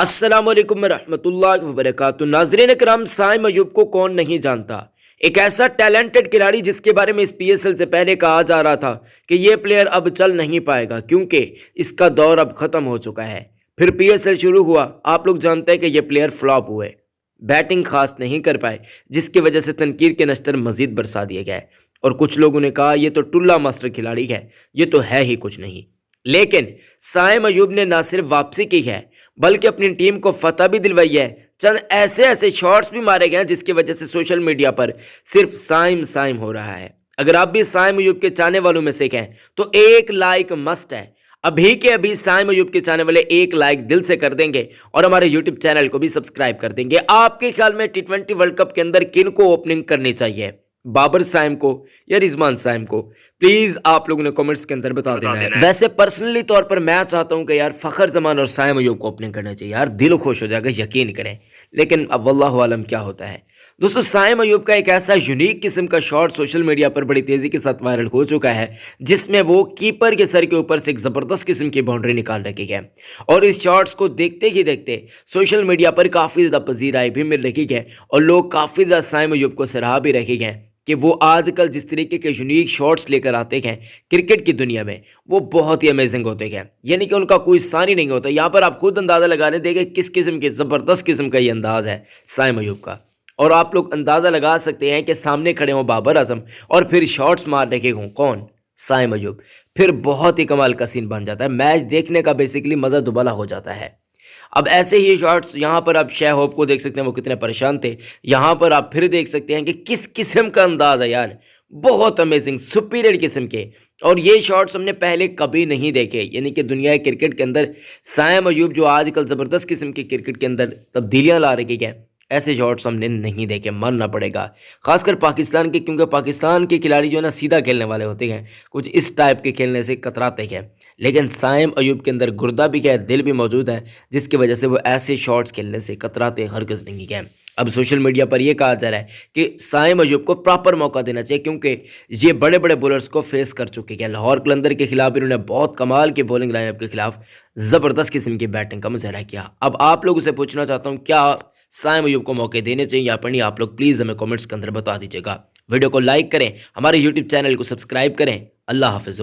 अस्सलाम वालेकुम रहमतुल्लाहि व बरकातुहू। नाज़रीन करम, साइम अयूब को कौन नहीं जानता। एक ऐसा टैलेंटेड खिलाड़ी जिसके बारे में इस पीएसएल से पहले कहा जा रहा था कि ये प्लेयर अब चल नहीं पाएगा क्योंकि इसका दौर अब खत्म हो चुका है। फिर पीएसएल शुरू हुआ, आप लोग जानते हैं कि ये प्लेयर फ्लॉप हुए, बैटिंग खास नहीं कर पाए, जिसकी वजह से तनकीर के नश्तर मजीद बरसा दिए गए और कुछ लोगों ने कहा ये तो टुल्ला मास्टर खिलाड़ी है, ये तो है ही कुछ नहीं। लेकिन साइम अयूब ने ना सिर्फ वापसी की है बल्कि अपनी टीम को फतह भी दिलवाई है। चंद ऐसे ऐसे शॉट्स भी मारे गए हैं जिसकी वजह से सोशल मीडिया पर सिर्फ साइम साइम हो रहा है। अगर आप भी साइम अयूब के चाहने वालों में से हैं तो एक लाइक मस्ट है। अभी के अभी साइम अयूब के चाहने वाले एक लाइक दिल से कर देंगे और हमारे यूट्यूब चैनल को भी सब्सक्राइब कर देंगे। आपके ख्याल में टी20 वर्ल्ड कप के अंदर किन को ओपनिंग करनी चाहिए, बाबर साइम को या रिजवान साइम को? प्लीज आप लोगों ने कमेंट्स के अंदर बता देना है। वैसे पर्सनली तौर पर मैं चाहता हूं कि यार फखर जमान और साइम अयूब को ओपनिंग करना चाहिए, यार दिल खुश हो जाएगा, यकीन करें। लेकिन अब वल्लाहु आलम क्या होता है। दोस्तों, साइम अयूब का एक ऐसा यूनिक किस्म का शॉट सोशल मीडिया पर बड़ी तेजी के साथ वायरल हो चुका है जिसमें वो कीपर के सर के ऊपर से एक जबरदस्त किस्म की बाउंड्री निकाल रखी है और इस शॉट्स को देखते ही देखते सोशल मीडिया पर काफी ज्यादा पजीराई भी मिल रही है और लोग काफी ज्यादा साइम अयूब को सराहा भी रहे हैं कि वो आजकल जिस तरीके के यूनिक शॉट्स लेकर आते हैं क्रिकेट की दुनिया में, वो बहुत ही अमेजिंग होते हैं, यानी कि उनका कोई सानी नहीं होता। यहाँ पर आप खुद अंदाज़ा लगाने देंगे किस किस्म के ज़बरदस्त किस्म का ये अंदाज़ है साइम अयूब का। और आप लोग अंदाज़ा लगा सकते हैं कि सामने खड़े हों बाबर आजम और फिर शॉट्स मार रखे हों कौन, साइम अयूब, फिर बहुत ही कमाल का सीन बन जाता है। मैच देखने का बेसिकली मज़ा दुबाला हो जाता है। अब ऐसे ही शॉट्स यहाँ पर आप शेह होप को देख सकते हैं, वो कितने परेशान थे। यहाँ पर आप फिर देख सकते हैं कि किस किस्म का अंदाज है यार, बहुत अमेजिंग सुपीरियर किस्म के। और ये शॉट्स हमने पहले कभी नहीं देखे, यानी कि दुनिया क्रिकेट के अंदर साइम अयूब जो आजकल ज़बरदस्त किस्म के क्रिकेट के अंदर तब्दीलियाँ ला रही है, ऐसे शॉट्स हमने नहीं देखे, मानना पड़ेगा। खासकर पाकिस्तान के, क्योंकि पाकिस्तान के खिलाड़ी जो है ना सीधा खेलने वाले होते हैं, कुछ इस टाइप के खेलने से कतराते हैं। लेकिन साइम अयूब के अंदर गुर्दा भी है, दिल भी मौजूद है, जिसकी वजह से वो ऐसे शॉट्स खेलने से कतराते हरगिज़ नहीं है। अब सोशल मीडिया पर यह कहा जा रहा है कि साइम अयूब को प्रॉपर मौका देना चाहिए क्योंकि ये बड़े बड़े बॉलर्स को फेस कर चुके हैं। लाहौर कलंदर के खिलाफ इन्होंने बहुत कमाल की बॉलिंग लाइनअप के खिलाफ ज़बरदस्त किस्म की बैटिंग का मुजाहरा किया। अब आप लोगों से पूछना चाहता हूँ, क्या साइम अयूब को मौके देने चाहिए या पर नहीं? आप लोग प्लीज़ हमें कमेंट्स के अंदर बता दीजिएगा। वीडियो को लाइक करें, हमारे यूट्यूब चैनल को सब्सक्राइब करें। अल्लाह हाफिज़।